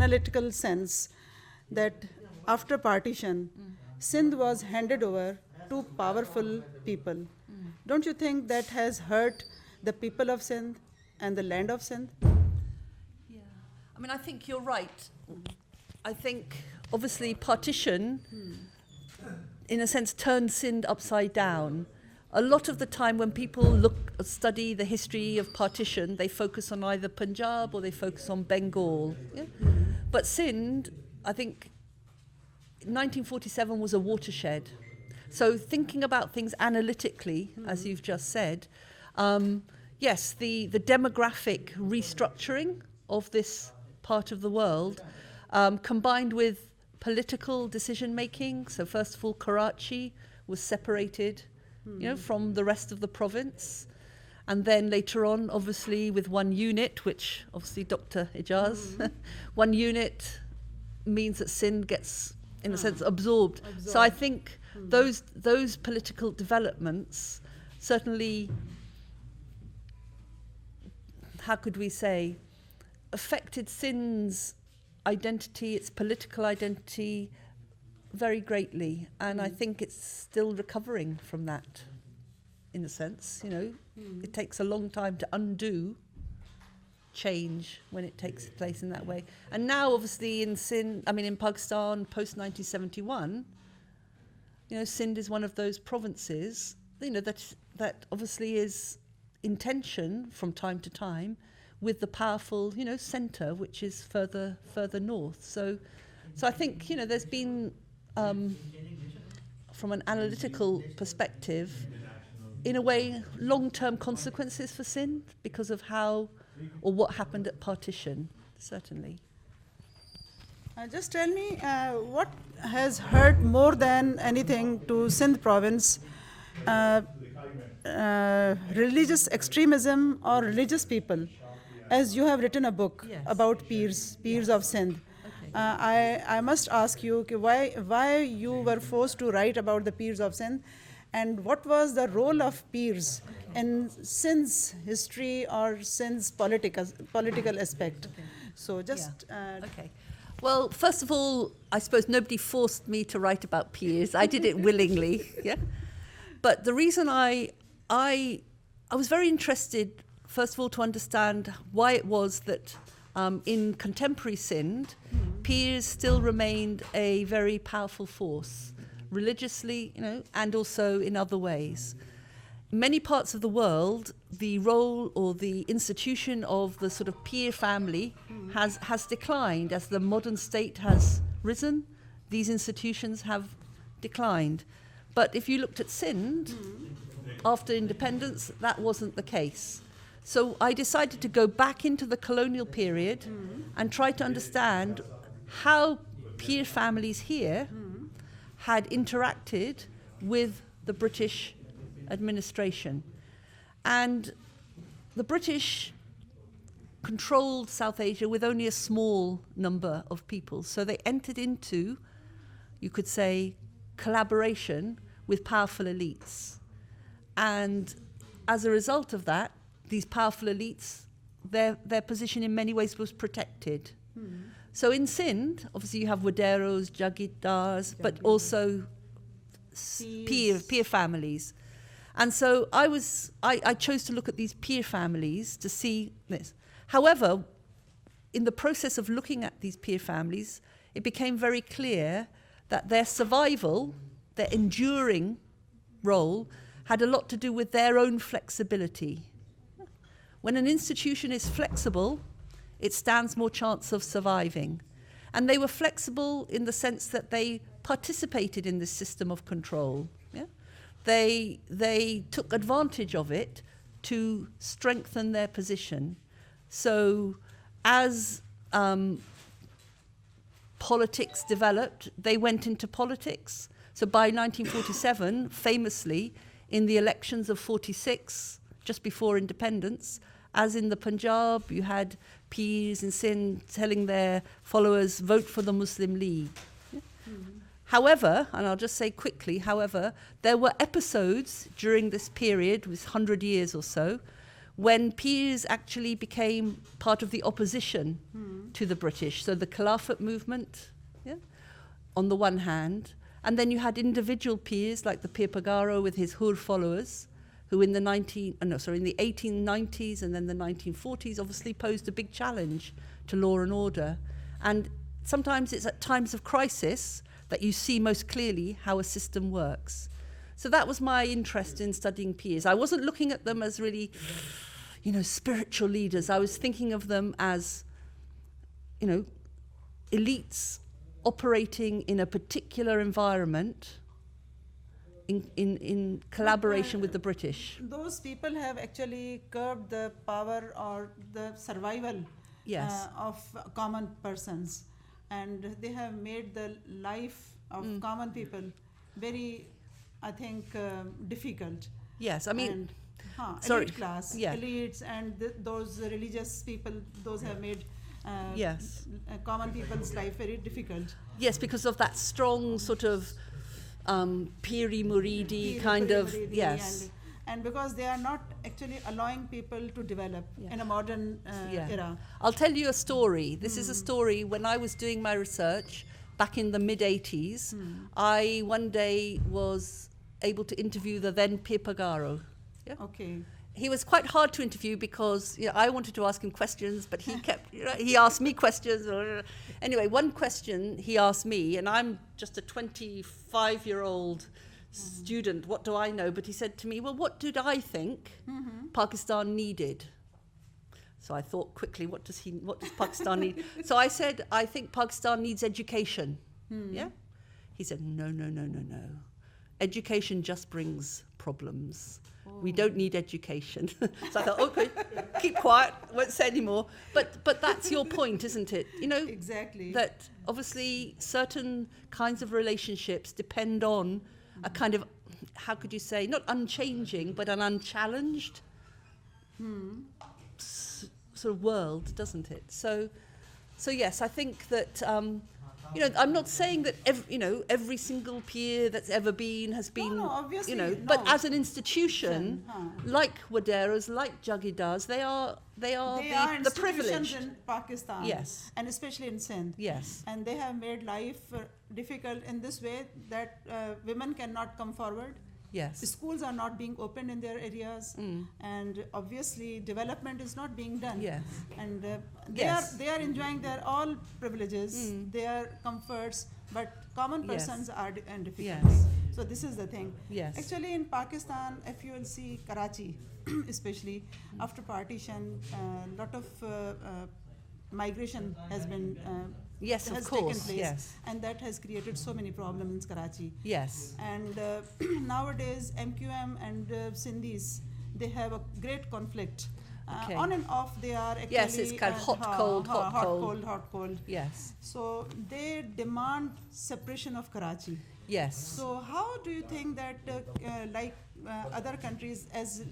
analytical sense that after partition, Sindh was handed over to powerful people. Don't you think that has hurt the people of Sindh and the land of Sindh? Yeah, I mean, I think you're right. I think, obviously, partition, in a sense, turned Sindh upside down. A lot of the time when people study the history of partition, they focus on either Punjab or they focus on Bengal. Yeah? But Sindh, I think, 1947 was a watershed. So thinking about things analytically, as you've just said, yes, the demographic restructuring of this part of the world, combined with political decision-making. So first of all, Karachi was separated, from the rest of the province. And then later on, obviously, with one unit, which obviously Dr. Ijaz, one unit means that Sindh gets, in a sense, absorbed. So I think those political developments certainly, how could we say, affected Sindh's identity, its political identity, very greatly. And I think it's still recovering from that, in a sense. It takes a long time to undo change when it takes place in that way. And now, obviously, in Pakistan, post-1971, Sindh is one of those provinces, that obviously is in tension from time to time with the powerful, centre, which is further north. So I think, there's been, from an analytical perspective, in a way, long-term consequences for Sindh because of how or what happened at partition, certainly. Just tell me, what has hurt more than anything to Sindh province, religious extremism or religious people? As you have written a book about Pirs of Sindh. I must ask you why you were forced to write about the Pirs of Sindh, and what was the role of Pirs in Sindh's history or Sindh's political aspect? So just... Okay. Well, first of all, I suppose nobody forced me to write about Pirs. I did it willingly, yeah. But the reason I was very interested, first of all, to understand why it was that in contemporary Sindh, Pirs still remained a very powerful force, religiously, and also in other ways. In many parts of the world, the role or the institution of the sort of Pir family has declined. As the modern state has risen, these institutions have declined. But if you looked at Sindh, after independence, that wasn't the case. So I decided to go back into the colonial period and try to understand how Pir families here had interacted with the British administration. And the British controlled South Asia with only a small number of people. So they entered into, you could say, collaboration with powerful elites. And as a result of that, these powerful elites, their position in many ways was protected. So in Sindh, obviously you have Waderos, Jagirdars, but also Pir families. And so I chose to look at these Pir families to see this. However, in the process of looking at these Pir families, it became very clear that their survival, their enduring role, had a lot to do with their own flexibility. When an institution is flexible, it stands more chance of surviving. And they were flexible in the sense that they participated in this system of control. Yeah? They took advantage of it to strengthen their position. So as politics developed, they went into politics. So by 1947, famously, in the elections of 46, just before independence, as in the Punjab, you had Pirs in Sindh telling their followers, vote for the Muslim League. Yeah? However, and I'll just say quickly, however, there were episodes during this period, with 100 years or so, when Pirs actually became part of the opposition to the British. So the Khilafat movement, on the one hand, and then you had individual Pirs like the Pir Pagaro with his Hur followers, who in the 1890s and then the 1940s obviously posed a big challenge to law and order. And sometimes it's at times of crisis that you see most clearly how a system works. So that was my interest in studying Pirs. I wasn't looking at them as really, spiritual leaders. I was thinking of them as, elites operating in a particular environment in collaboration with the British. Those people have actually curbed the power or the survival of common persons, and they have made the life of common people very, I think, difficult. Yes, I mean, elite class, elites, and those religious people, those have made common people's life very difficult. Yes, because of that strong sort of Piri Muridi kind of, and because they are not actually allowing people to develop in a modern era. I'll tell you a story. This is a story when I was doing my research back in the mid-80s. I one day was able to interview the then Pir Pagaro. Okay. He was quite hard to interview because I wanted to ask him questions, but he kept, he asked me questions. Anyway, one question he asked me, and I'm just a 25-year-old student, what do I know? But he said to me, well, what did I think Pakistan needed? So I thought quickly, what does Pakistan need? So I said, I think Pakistan needs education. He said, no. Education just brings problems. We don't need education. So I thought, okay, keep quiet, won't say anymore. But that's your point, isn't it? Exactly. That obviously certain kinds of relationships depend on a kind of, how could you say, not unchanging, but an unchallenged sort of world, doesn't it? So yes, I think that I'm not saying that every single Pir that's ever been has been, obviously, but as an institution, like Waderas, like Jagidas, they are the privileged in Pakistan, yes, and especially in Sindh, yes, and they have made life difficult in this way that women cannot come forward. Yes. Schools are not being opened in their areas, and obviously development is not being done. Yes. And they are enjoying their all privileges, their comforts, but common persons are in difficulty. Yes. So this is the thing. Yes. Actually, in Pakistan, if you will see Karachi, especially after partition, a lot of migration has been yes, has of course, taken place, yes, and that has created so many problems in Karachi. yes, And nowadays, MQM and Sindhis, they have a great conflict. Okay. On and off, they are actually... yes, it's kind of hot, cold. Yes, So they demand separation of Karachi. yes. So how do you think that, like other countries as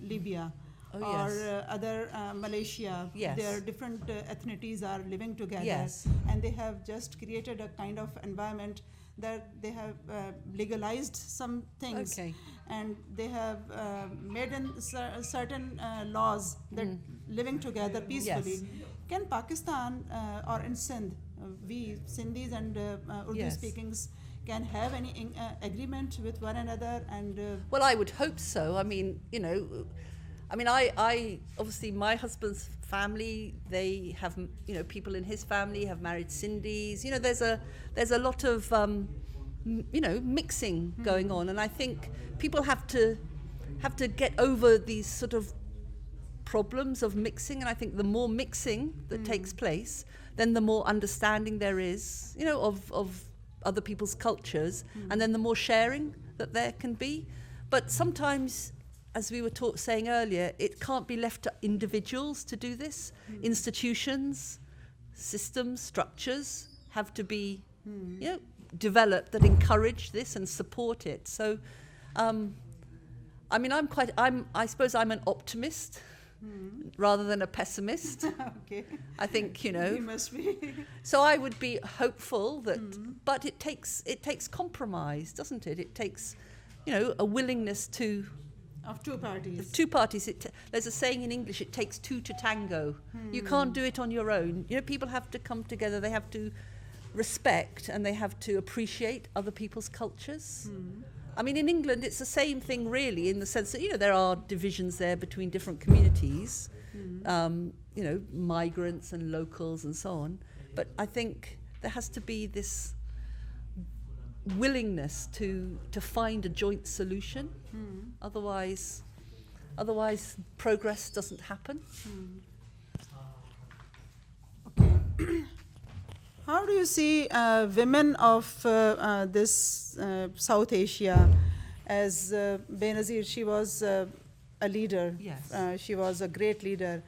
Libya, or other Malaysia, Yes. their different ethnicities are living together, Yes. and they have just created a kind of environment that they have legalized some things, Okay. and they have made in certain laws that living together peacefully. Yes. Can Pakistan or in Sindh, we Sindhis and Urdu Yes. speakings can have any agreement with one another? And Well, I would hope so. I mean, I obviously my husband's family, they have, people in his family have married Sindhis. There's a lot of, mixing going on, and I think people have to get over these sort of problems of mixing. And I think the more mixing that takes place, then the more understanding there is, of other people's cultures, and then the more sharing that there can be. But sometimes, as we were saying earlier, it can't be left to individuals to do this. Institutions, systems, structures have to be, developed that encourage this and support it. So, I suppose I'm an optimist rather than a pessimist. Okay. I think, You must be. So I would be hopeful that, but it takes compromise, doesn't it? It takes, a willingness to Of two parties. Two parties. There's a saying in English, it takes two to tango. You can't do it on your own. You know, people have to come together. They have to respect and they have to appreciate other people's cultures. I mean, in England, it's the same thing, really, in the sense that, you know, there are divisions there between different communities, you know, migrants and locals and so on. But I think there has to be this willingness to find a joint solution. Otherwise progress doesn't happen. Okay. How do you see women of this South Asia? As Benazir, she was a leader. Yes. She was a great leader.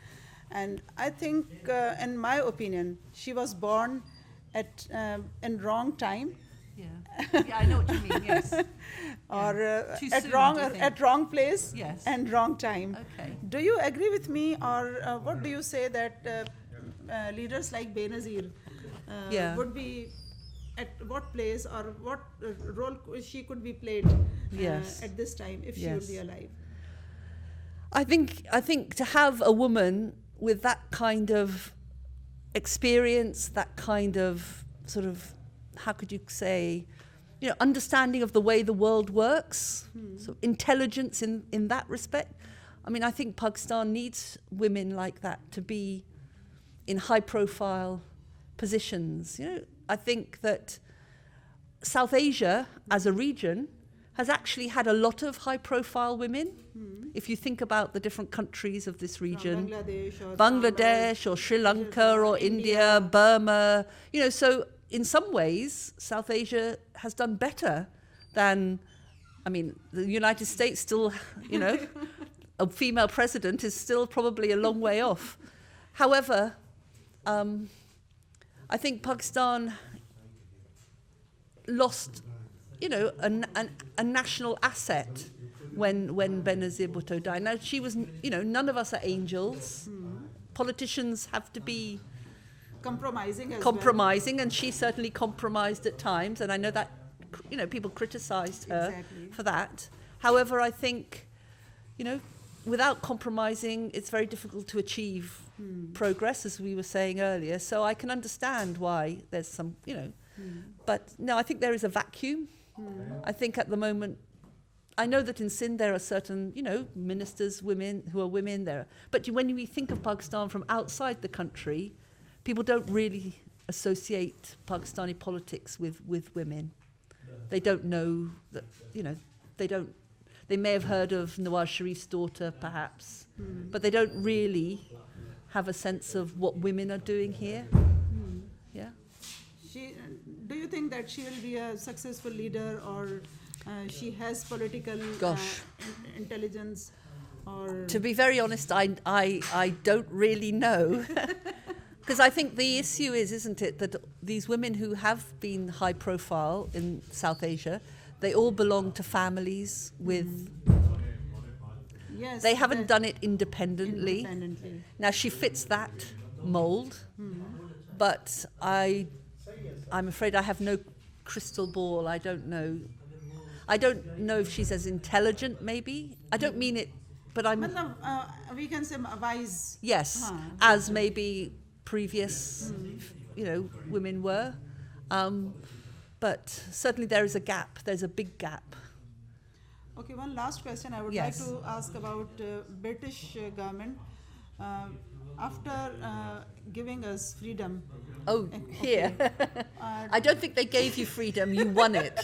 And I think, in my opinion, she was born at in wrong time. Yeah, I know what you mean, yes. Or Too at soon, wrong do you think? at wrong place Yes. and wrong time. Okay. Do you agree with me, or what do you say that leaders like Benazir Yeah. would be at what place or what role she could be played Yes. at this time if she would Yes. be alive? I think to have a woman with that kind of experience, that kind of sort of, how could you say, you know, understanding of the way the world works, so intelligence in that respect. I mean, I think Pakistan needs women like that to be in high-profile positions. You know, I think that South Asia as a region has actually had a lot of high-profile women. If you think about the different countries of this region, Bangladesh or Sri Lanka or India, Burma, you know, so in some ways, South Asia has done better than, I mean, the United States still, you know, a female president is still probably a long way off. However, I think Pakistan lost, you know, a national asset when Benazir Bhutto died. Now, she was, you know, none of us are angels. Politicians have to be Compromising as compromising, and she certainly compromised at times, and I know that, you know, people criticized her Exactly. for that. However, I think, you know, without compromising, it's very difficult to achieve progress, as we were saying earlier. So I can understand why there's some, you know, but no, I think there is a vacuum. I think at the moment, I know that in Sindh there are certain, you know, ministers, women who are women there, but when we think of Pakistan from outside the country, people don't really associate Pakistani politics with women. They don't know that, you know, they may have heard of Nawaz Sharif's daughter, perhaps, but they don't really have a sense of what women are doing here. Yeah. Do you think that she will be a successful leader, or she has political intelligence? Or To be very honest, I don't really know. Because I think the issue is, isn't it, that these women who have been high profile in South Asia, they all belong to families with... yes, They haven't done it independently. independently. Now, she fits that mold, but I'm afraid I have no crystal ball. I don't know. I don't know if she's as intelligent, maybe. I don't mean it, but I'm... we can say wise. Yes, as maybe previous, you know, women were. But certainly there is a gap. There's a big gap. Okay, one last question I would Yes. like to ask about British government. After giving us freedom. Oh, here. I don't think they gave you freedom. You won it.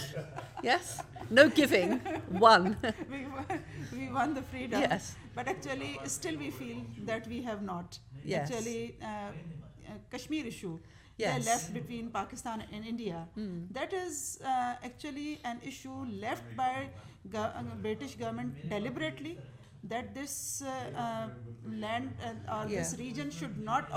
Yes? No giving. Won. we won the freedom. Yes. But actually, still we feel that we have not. Yes. Actually, Kashmir issue. Yes. They left between Pakistan and India. That is actually an issue left by British government deliberately, that this land or this region should not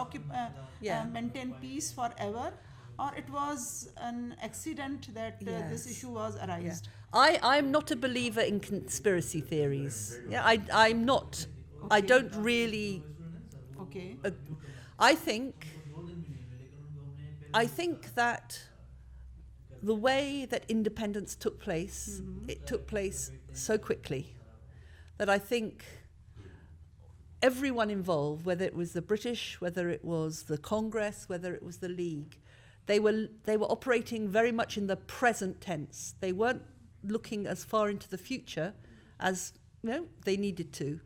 maintain peace forever, or it was an accident that this issue was arised. I'm not a believer in conspiracy theories. Yeah, I'm not. Okay. I don't really. Okay. I think that the way that independence took place, it took place so quickly that I think everyone involved, whether it was the British, whether it was the Congress, whether it was the League, they were operating very much in the present tense. They weren't looking as far into the future as they needed to.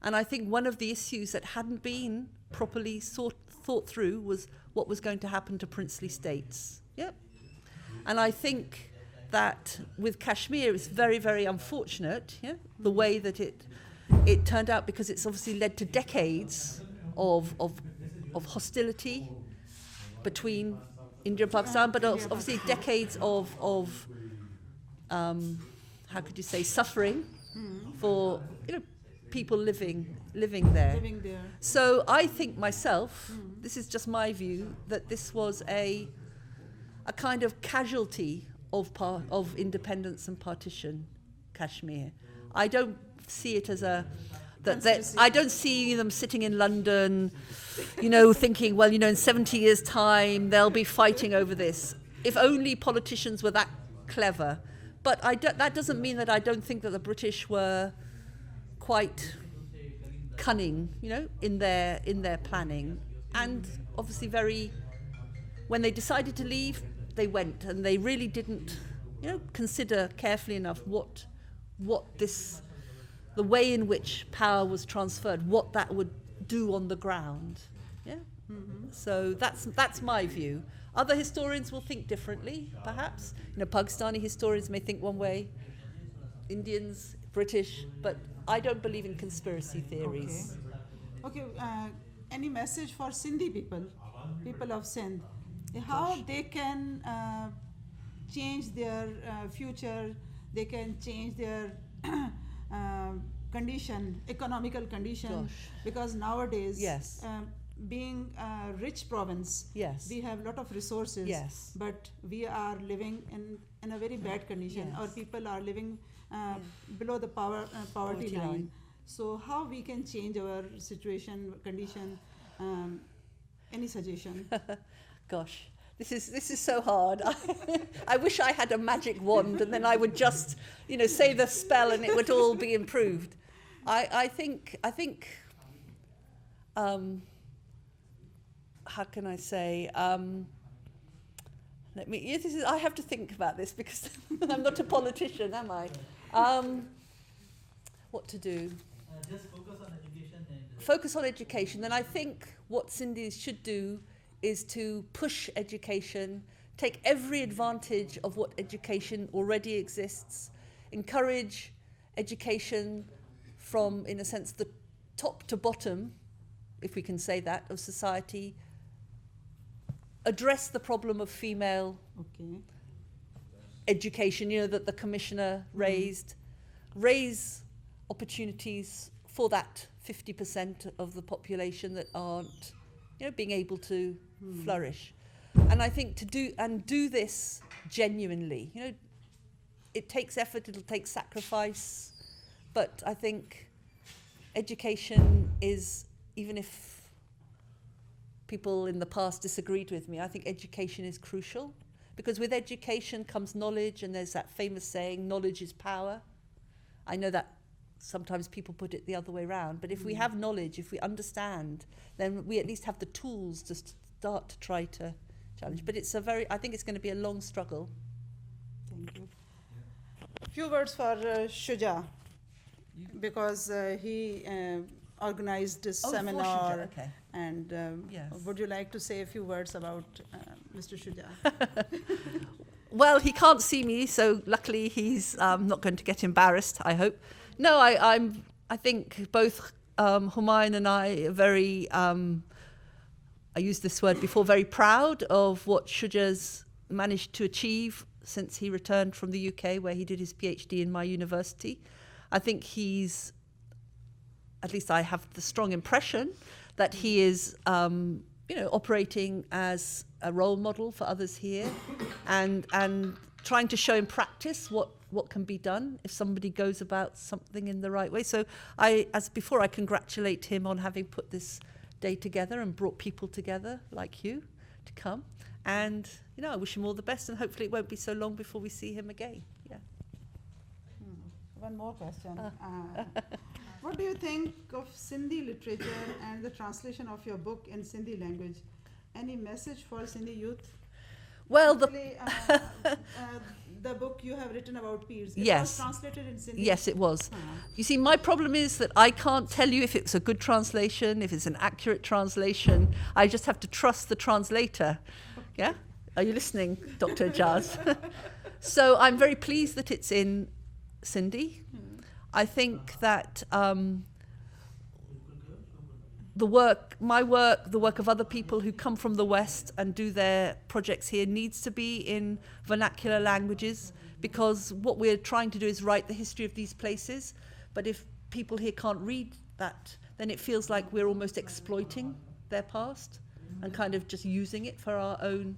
And I think one of the issues that hadn't been properly thought through was what was going to happen to princely states. Yep. And I think that with Kashmir, it's very, very unfortunate, the way that it turned out, because it's obviously led to decades of hostility between India and Pakistan, but obviously decades of how could you say, suffering for people living there. So I think myself, this is just my view, that this was a kind of casualty of independence and partition, Kashmir. I don't see it as I don't see them sitting in London, thinking, well, in 70 years' time they'll be fighting over this. If only politicians were that clever. But that doesn't mean that I don't think that the British were quite cunning, in their planning, and obviously when they decided to leave, they went, and they really didn't, consider carefully enough what the way in which power was transferred, what that would do on the ground. Yeah. Mm-hmm. So that's my view. Other historians will think differently, perhaps. Pakistani historians may think one way, Indians, British, but I don't believe in conspiracy theories. Okay. Any message for Sindhi people of Sindh, how they can change their future, they can change their economical condition, because nowadays, yes. Being a rich province, yes. we have a lot of resources, yes. but we are living in a very bad condition. Yes. Our people are living below the poverty line. So how we can change our condition? Any suggestion? Gosh, this is so hard. I wish I had a magic wand and then I would just, say the spell and it would all be improved. I think. How can I say? I have to think about this because I'm not a politician, am I? What to do? Just focus on education. Focus on education. Then I think what Sindhis should do is to push education, take every advantage of what education already exists, encourage education from, in a sense, the top to bottom, if we can say that, of society, address the problem of female education, that the commissioner raised, raise opportunities for that 50% of the population that aren't, being able to flourish. And I think to do this genuinely, it takes effort, it'll take sacrifice, but I think education is, even if people in the past disagreed with me, I think education is crucial, because with education comes knowledge, and there's that famous saying, knowledge is power. I know that sometimes people put it the other way around, but if we have knowledge, if we understand, then we at least have the tools to start to try to challenge. But I think it's going to be a long struggle. Thank you. Few words for Shuja, because he organized this seminar. Shuja, okay. And yes. Would you like to say a few words about Mr. Shuja? Well, he can't see me, so luckily he's not going to get embarrassed, I hope. No, I think both Humayun and I are very, I used this word before, very proud of what Shuja's managed to achieve since he returned from the UK, where he did his PhD in my university. I think he's, at least I have the strong impression that he is, operating as a role model for others here, and trying to show in practice what can be done if somebody goes about something in the right way. So as before, I congratulate him on having put this day together and brought people together like you to come. And, I wish him all the best, and hopefully it won't be so long before we see him again. Yeah. One more question. What do you think of Sindhi literature and the translation of your book in Sindhi language? Any message for Sindhi youth? Well, Actually, the book you have written about Pirs, it Yes. was translated in Sindhi. yes, it was. Uh-huh. You see, my problem is that I can't tell you if it's a good translation, if it's an accurate translation. I just have to trust the translator. Yeah? Are you listening, Dr. Jaz? So I'm very pleased that it's in Sindhi. I think that my work, the work of other people who come from the West and do their projects here needs to be in vernacular languages, because what we're trying to do is write the history of these places. But if people here can't read that, then it feels like we're almost exploiting their past and kind of just using it for our own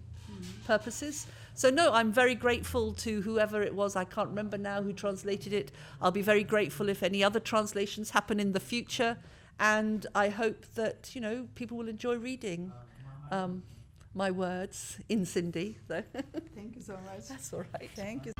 purposes. So no, I'm very grateful to whoever it was, I can't remember now who translated it. I'll be very grateful if any other translations happen in the future. And I hope that, people will enjoy reading my words in Sindhi. So Thank you so much. that's all right. Thank you